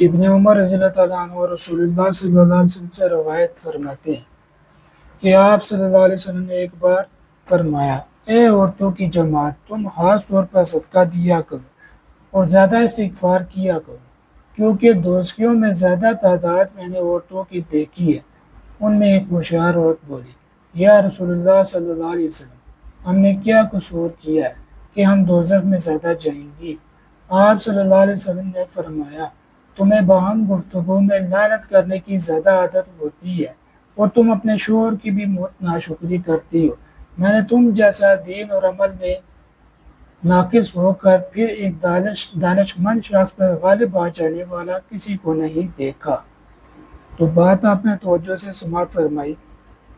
ابن عمر رضی اللہ تعالیٰ عنہ اور رسول اللہ صلی اللہ علیہ وسلم سے روایت فرماتے ہیں کہ آپ صلی اللہ علیہ وسلم نے ایک بار فرمایا، اے عورتوں کی جماعت، تم خاص طور پر صدقہ دیا کرو اور زیادہ استغفار کیا کرو، کیونکہ دوزخیوں میں زیادہ تعداد میں نے عورتوں کی دیکھی ہے۔ ان میں ایک ہوشیار عورت بولی، یا رسول اللہ صلی اللہ علیہ وسلم، ہم نے کیا قصور کیا ہے کہ ہم دوزخ میں زیادہ جائیں گی؟ آپ صلی اللہ علیہ وسلم نے فرمایا، تمہیں باہم گفتگو میں لعنت کرنے کی زیادہ عادت ہوتی ہے اور تم اپنے شوہر کی بھی ناشکری کرتی ہو۔ میں نے تم جیسا دین اور عمل میں ناقص ہو کر پھر ایک دانشمند شخص پر غالب آ جانے والا کسی کو نہیں دیکھا۔ تو بات آپ نے توجہ سے سماعت فرمائی۔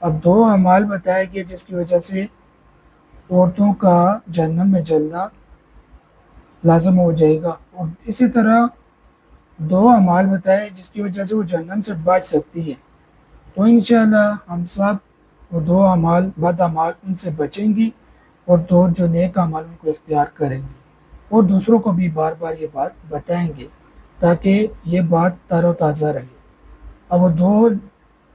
اب دو اعمال بتائے گئے جس کی وجہ سے عورتوں کا جہنم میں جلنا لازم ہو جائے گا، اور اسی طرح دو اعمال بتائے جس کی وجہ سے وہ جہنم سے بچ سکتی ہے۔ تو انشاءاللہ ہم سب وہ دو اعمال بد اعمال ان سے بچیں گی اور دو جو نیک اعمال ان کو اختیار کریں گے، اور دوسروں کو بھی بار بار یہ بات بتائیں گے تاکہ یہ بات تر و تازہ رہے۔ اب وہ دو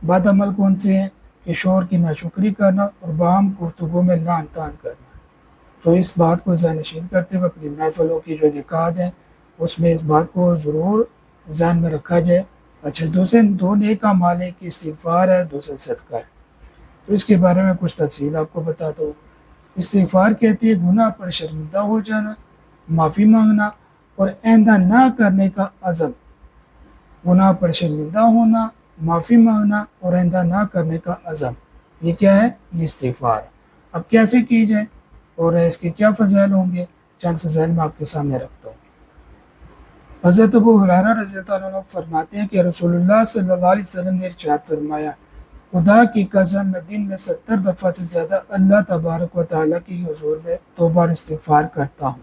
بد عمل کون سے ہیں کہ شوہر کی ناشکری کرنا اور باہم گفتگو میں لعن طعن کرنا۔ تو اس بات کو ذہن نشین کرتے ہوئے اپنی محفلوں کی جو نکات ہیں اس میں اس بات کو ضرور ذہن میں رکھا جائے۔ اچھا، دوسرے دو نیک اعمال ہے کہ استغفار ہے، دوسرا صدقہ ہے۔ تو اس کے بارے میں کچھ تفصیل آپ کو بتاتا ہوں۔ استغفار کہتے ہیں گناہ پر شرمندہ ہو جانا، معافی مانگنا اور آئندہ نہ کرنے کا عزم۔ گناہ پر شرمندہ ہونا، معافی مانگنا اور آئندہ نہ کرنے کا عزم، یہ کیا ہے؟ یہ استغفار ہے۔ اب کیسے کی جائے اور اس کے کیا فضائل ہوں گے؟ چند فضائل میں آپ کے سامنے رکھتا ہوں۔ حضرت ابو ہریرہ رضی اللہ عنہ فرماتے ہیں کہ رسول اللہ صلی اللہ علیہ وسلم نے ارشاد فرمایا، خدا کی قسم میں دن میں 70 دفعہ سے زیادہ اللہ تبارک و تعالیٰ کی حضور میں توبہ اور استغفار کرتا ہوں۔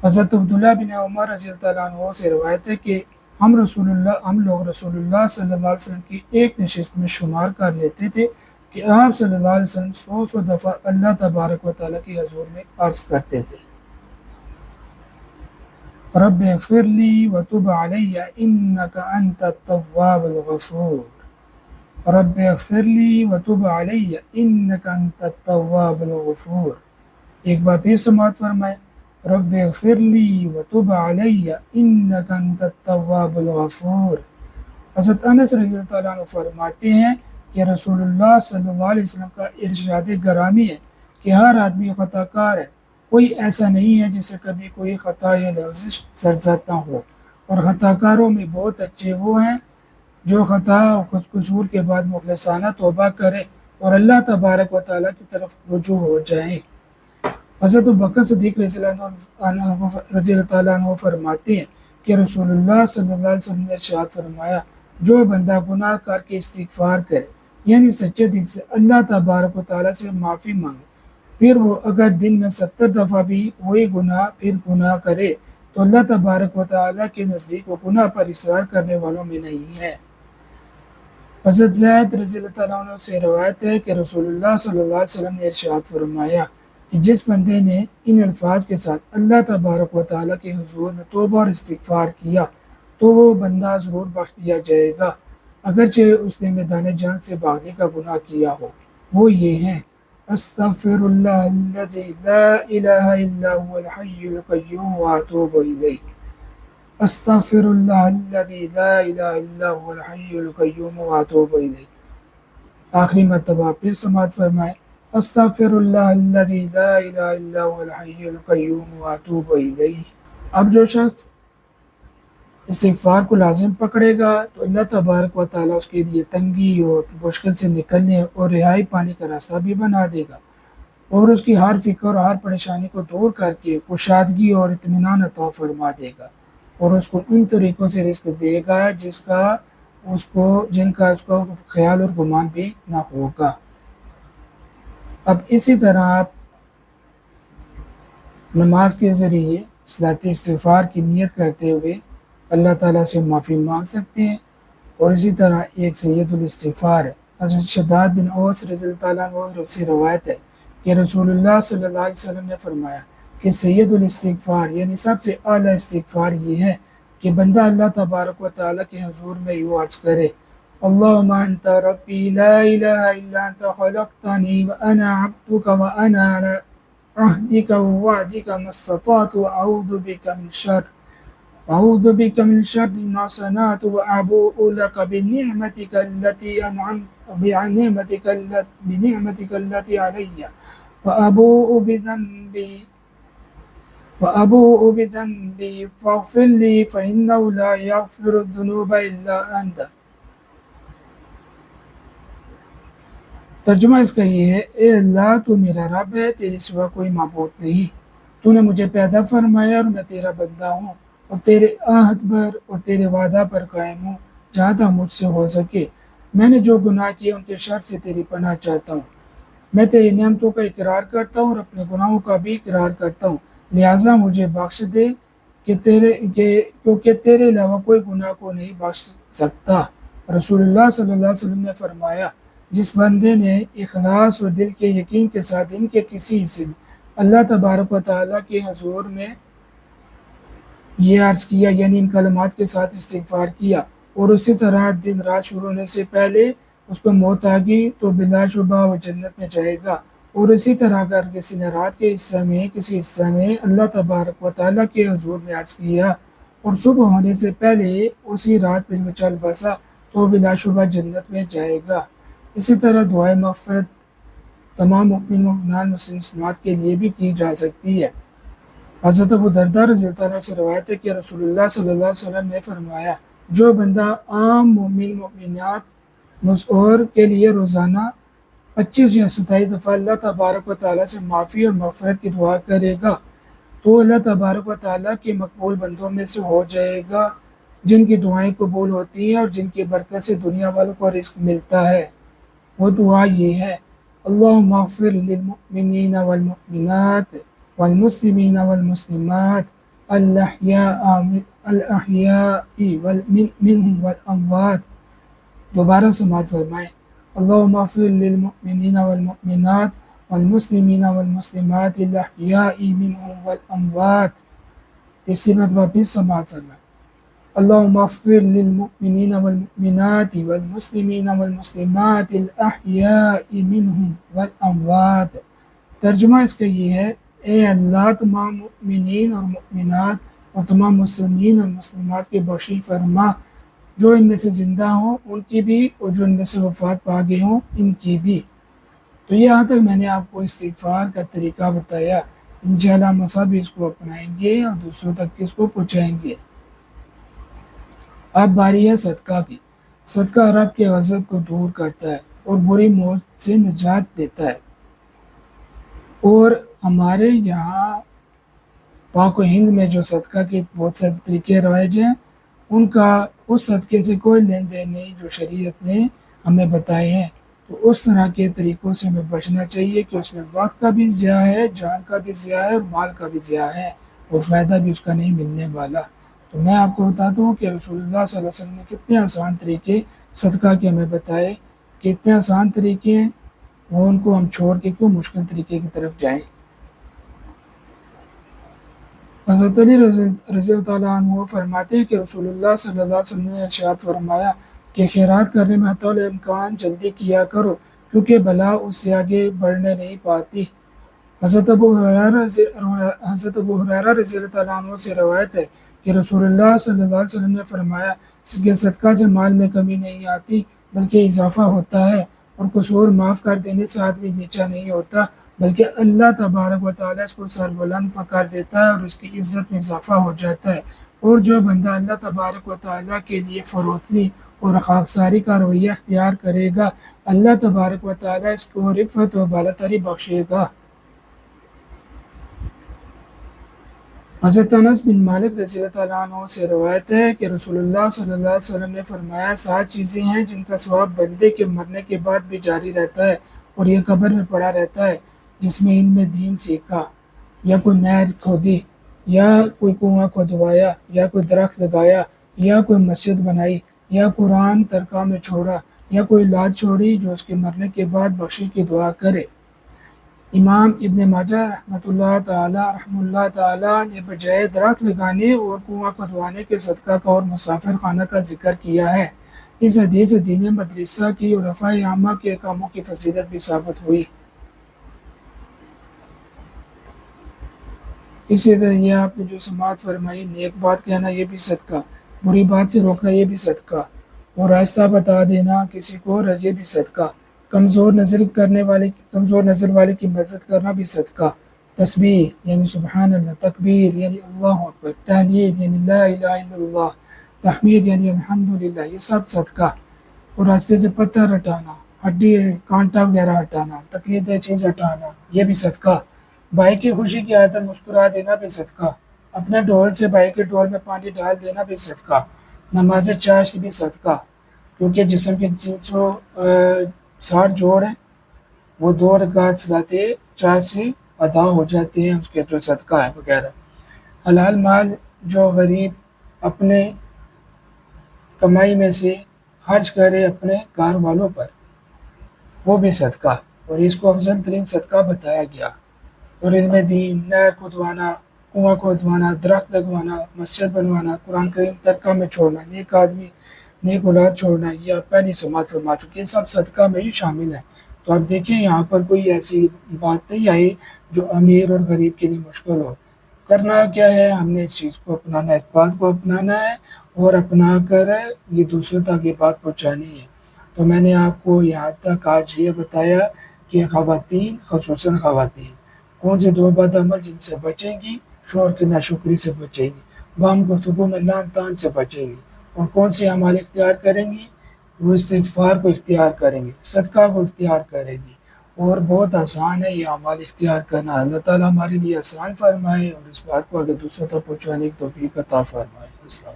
حضرت عبداللہ بن عمر رضی اللہ عنہ سے روایت ہے کہ ہم لوگ رسول اللہ صلی اللہ علیہ وسلم کی ایک نشست میں شمار کر لیتے تھے کہ آپ صلی اللہ علیہ وسلم 100 دفعہ اللہ تبارک و تعالیٰ کی حضور میں عرض کرتے تھے، رب اغفر لی وتب علی انک انت التواب الغفور، رب اغفر لی وتب علی انک انت التواب الغفور۔ ایک بار پھر سماعت فرمائے، رب اغفر لی وتب علی انک انت التواب الغفور۔ حضرت انس رضی اللہ عنہ فرماتے ہیں کہ رسول اللہ صلی اللہ علیہ وسلم کا ارشاد گرامی ہے کہ ہر آدمی خطا کار ہے، کوئی ایسا نہیں ہے جسے کبھی کوئی خطا یا لغزش سرزد نہ ہو، اور خطا کاروں میں بہت اچھے وہ ہیں جو خطا اور خود قصور کے بعد مخلصانہ توبہ کرے اور اللہ تبارک و تعالیٰ کی طرف رجوع ہو جائیں۔ حضرت ابوبکر صدیق رضی اللہ تعالیٰ عنہ فرماتے ہیں کہ رسول اللہ صلی اللہ علیہ وسلم نے ارشاد فرمایا، جو بندہ گناہ کر کے استغفار کرے، یعنی سچے دل سے اللہ تبارک و تعالیٰ سے معافی مانگے، پھر وہ اگر دن میں 70 دفعہ بھی وہی گناہ کرے تو اللہ تبارک و تعالیٰ کے نزدیک وہ گناہ پر اصرار کرنے والوں میں نہیں ہے۔ حضرت زید رضی اللہ عنہ سے روایت ہے کہ رسول اللہ صلی اللہ علیہ وسلم نے ارشاد فرمایا کہ جس بندے نے ان الفاظ کے ساتھ اللہ تبارک و تعالیٰ کے حضور میں توبہ اور استغفار کیا تو وہ بندہ ضرور بخش دیا جائے گا، اگرچہ اس نے میدان جنگ سے بھاگنے کا گناہ کیا ہو۔ وہ یہ ہیں، استغفر اللہ الذی لا الہ الا هو الحی القیوم واتوب الیہ، استغفر اللہ الذی لا الہ الا هو الحی القیوم واتوب الیہ۔ آخری مرتبہ پھر سماعت فرمائے، استغفر اللہ الذی لا الہ الا هو الحی القیوم واتوب الیہ۔ اب جو شخص استغفار کو لازم پکڑے گا تو اللہ تبارک و تعالیٰ اس کے لیے تنگی اور مشکل سے نکلنے اور رہائی پانے کا راستہ بھی بنا دے گا، اور اس کی ہر فکر اور ہر پریشانی کو دور کر کے کشادگی اور اطمینان عطا فرما دے گا، اور اس کو ان طریقوں سے رزق دے گا جن کا اس کو خیال اور گمان بھی نہ ہوگا۔ اب اسی طرح آپ نماز کے ذریعے صلاۃ استغفار کی نیت کرتے ہوئے اللہ تعالیٰ سے معافی مانگ سکتے ہیں، اور اسی طرح ایک سید الاستغفار ہے۔ حضرت شداد بن اوس رضی اللہ عنہ سے روایت ہے کہ رسول اللہ صلی اللہ علیہ وسلم نے فرمایا کہ سید الاستغفار یعنی سب سے اعلیٰ استغفار یہ ہے کہ بندہ اللہ تبارک و تعالیٰ کے حضور میں یوں عرض کرے، اللہم انت ربی لا الہ الا انت خلقتنی وانا عبدک وانا علی عہدک ووعدک ما استطعت وأعوذ بك من شر ما صنعت وأبوء لك بنعمتك التي علي وأبوء بذنبي فاغفر لي فإنه لا يغفر الذنوب إلا أنت۔ ترجمہ اس کا یہ ہے، اے اللہ تو میرا رب ہے، تیرے سوا کوئی معبود نہیں، تو نے مجھے پیدا فرمایا اور میں تیرا بندہ ہوں، اور تیرے عہد پر اور تیرے وعدہ پر قائم ہوں جہاں تک مجھ سے ہو سکے۔ میں نے جو گناہ کیے ان کے شر سے تیری پناہ چاہتا ہوں۔ میں تیری نعمتوں کا اقرار کرتا ہوں اور اپنے گناہوں کا بھی اقرار کرتا ہوں، لہٰذا مجھے بخش دے کیونکہ تیرے علاوہ کوئی گناہ کو نہیں بخش سکتا۔ رسول اللہ صلی اللہ علیہ وسلم نے فرمایا، جس بندے نے اخلاص اور دل کے یقین کے ساتھ ان کے کسی حصے میں اللہ تبارک و تعالیٰ کے حضور میں یہ عرض کیا، یعنی ان کلمات کے ساتھ استغفار کیا، اور اسی طرح دن رات شروع ہونے سے پہلے اس کو موت آ گئی تو بلا شبہ وہ جنت میں جائے گا، اور اسی طرح اگر کسی نے رات کے کسی حصہ میں اللہ تبارک و تعالیٰ کے حضور میں عرض کیا اور صبح ہونے سے پہلے اسی رات پہ وہ چل بسا تو بلا شبہ جنت میں جائے گا۔ اسی طرح دعائے مغفرت تمام مومنان مسلمات کے لیے بھی کی جا سکتی ہے۔ حضرت ابو درداء رضی اللہ عنہ سے روایت ہے کہ رسول اللہ صلی اللہ علیہ وسلم نے فرمایا، جو بندہ عام مومنات اور کے لیے روزانہ 25 یا 27 دفعہ اللہ تبارک و تعالیٰ سے معافی اور مغفرت کی دعا کرے گا تو اللہ تبارک و تعالیٰ کے مقبول بندوں میں سے ہو جائے گا، جن کی دعائیں قبول ہوتی ہیں اور جن کی برکت سے دنیا والوں کو رزق ملتا ہے۔ وہ دعا یہ ہے، اللہم اغفر للمؤمنین والمؤمنات والمسلمین والمسلمات الاحیاء منہم والاموات۔ دوبارہ سماعت فرمائیں، اللہم اغفر للمؤمنین والمؤمنات والمسلمین والمسلمات الاحیاء منہم والاموات۔ تیسری مرتبہ پھر سماعت فرمائیں، اللہم اغفر للمؤمنین والمؤمنات والمسلمین والمسلمات الاحیاء منہم والاموات۔ ترجمہ اس کا یہ ہے، اے اللہ تمام مؤمنین اور مؤمنات اور تمام مسلمین اور مسلمات کی بخشش فرما، جو ان میں سے زندہ ہوں ان کی بھی اور جو ان میں سے وفات پا گئے ہوں ان کی بھی۔ تو یہاں تک میں نے آپ کو استغفار کا طریقہ بتایا، انشاءاللہ ہم سب اس کو اپنائیں گے اور دوسروں تک اس کو پہنچائیں گے۔ اب باری ہے صدقہ کی۔ صدقہ رب کے غضب کو دور کرتا ہے اور بری موت سے نجات دیتا ہے، اور ہمارے یہاں پاک و ہند میں جو صدقہ کے بہت سے طریقے رائج ہیں، ان کا اس صدقے سے کوئی لین دین نہیں جو شریعت نے ہمیں بتائے ہیں، تو اس طرح کے طریقوں سے ہمیں بچنا چاہیے کہ اس میں وقت کا بھی ضیاع ہے، جان کا بھی ضیاع ہے اور مال کا بھی ضیاع ہے، اور فائدہ بھی اس کا نہیں ملنے والا۔ تو میں آپ کو بتاتا ہوں کہ رسول اللہ صلی اللہ علیہ وسلم نے کتنے آسان طریقے صدقہ کے ہمیں بتائے، کہ اتنے آسان طریقے ہیں، وہ ان کو ہم چھوڑ کے کیوں مشکل طریقے کی طرف جائیں۔ حضرت علی رضی اللہ تعالیٰ عنہ فرماتے ہیں کہ رسول اللہ صلی اللہ علیہ وسلم نے ارشاد فرمایا کہ خیرات کرنے میں حتی الامکان جلدی کیا کرو، کیونکہ بلا اس سے آگے بڑھنے نہیں پاتی۔ حضرت ابو ہریرہ رضی اللہ تعالیٰ عنہ سے روایت ہے کہ رسول اللہ صلی اللہ علیہ وسلم نے فرمایا کہ صدقہ سے مال میں کمی نہیں آتی بلکہ اضافہ ہوتا ہے، اور قصور معاف کر دینے سے آدمی نیچا نہیں ہوتا بلکہ اللہ تبارک و تعالیٰ اس کو سربلند کر دیتا ہے اور اس کی عزت میں اضافہ ہو جاتا ہے۔ اور جو بندہ اللہ تبارک و تعالیٰ کے لیے فروتنی اور خاکساری کا رویہ اختیار کرے گا، اللہ تبارک و تعالیٰ اس کو رفعت و بالاتری بخشے گا۔ حضرت انس بن مالک رضی اللہ تعالیٰ عنہ سے روایت ہے کہ رسول اللہ صلی اللہ علیہ وسلم نے فرمایا، 7 چیزیں ہیں جن کا ثواب بندے کے مرنے کے بعد بھی جاری رہتا ہے اور یہ قبر میں پڑا رہتا ہے، جس میں ان میں دین سیکھا، یا کوئی نہر کھودی، یا کوئی کنواں کھودوایا، یا کوئی درخت لگایا، یا کوئی مسجد بنائی، یا قرآن ترکہ میں چھوڑا، یا کوئی اولاد چھوڑی جو اس کے مرنے کے بعد بخشش کی دعا کرے۔ امام ابن ماجہ رحمۃ اللہ تعالی نے بجائے درخت لگانے اور کنواں کھدوانے کے صدقہ کا اور مسافر خانہ کا ذکر کیا ہے۔ اس حدیث سے دین مدرسہ کی اور رفع عامہ کے کاموں کی فضیلت بھی ثابت ہوئی۔ اسی طرح یہ آپ نے جو سماعت فرمائی، نیک بات کہنا یہ بھی صدقہ، بری بات سے روکنا یہ بھی صدقہ، اور راستہ بتا دینا کسی کو یہ بھی صدقہ، کمزور نظر والے کی مدد کرنا بھی صدقہ، تسبیح یعنی سبحان اللہ، تکبیر یعنی اللہ اکبر، تحلیل یعنی لا الہ الا اللہ، تحمید یعنی الحمدللہ، یہ سب صدقہ، اور راستے سے پتھر ہٹانا، ہڈی کانٹا وغیرہ ہٹانا، تکلیف دہ چیز ہٹانا یہ بھی صدقہ، بھائی کی خوشی کی آدر مسکرا دینا بھی صدقہ، اپنے ڈھول سے بھائی کے ڈھول میں پانی ڈال دینا بھی صدقہ، نماز چاشت بھی صدقہ، کیونکہ جسم کے 360 جوڑ ہیں وہ 2 رکعت صلاۃ چاشت سے ادا ہو جاتے ہیں، اس کے جو صدقہ ہے وغیرہ، حلال مال جو غریب اپنے کمائی میں سے خرچ کرے اپنے گھر والوں پر وہ بھی صدقہ، اور اس کو افضل ترین صدقہ بتایا گیا، اور علم دین، نہر کھدوانا، کنواں کھدوانا، درخت لگوانا، مسجد بنوانا، قرآن کریم ترکہ میں چھوڑنا، نیک اولاد چھوڑنا، یہ آپ پہلی سماعت فرما چکے ہیں، سب صدقہ میں ہی شامل ہیں۔ تو آپ دیکھیں یہاں پر کوئی ایسی بات نہیں آئی جو امیر اور غریب کے لیے مشکل ہو، کرنا کیا ہے، ہم نے اس چیز کو اپنانا ہے، اس بات کو اپنانا ہے، اور اپنا کر یہ دوسروں تک یہ بات پہنچانی ہے۔ تو میں نے آپ کو یہاں تک آج یہ بتایا کہ خواتین، خصوصاً خواتین، کون سے 2 بد عمل جن سے بچیں گی، شوہر کی ناشکری سے بچیں گی، بام گفتگو میں لان تان سے بچیں گی، اور کون سے اعمال اختیار کریں گی، وہ استغفار کو اختیار کریں گی، صدقہ کو اختیار کریں گی، اور بہت آسان ہے یہ اعمال اختیار کرنا۔ اللہ تعالیٰ ہمارے لیے آسان فرمائے اور اس بات کو آگے دوسروں تک پہنچانے کی توفیق عطا فرمائے۔ السلام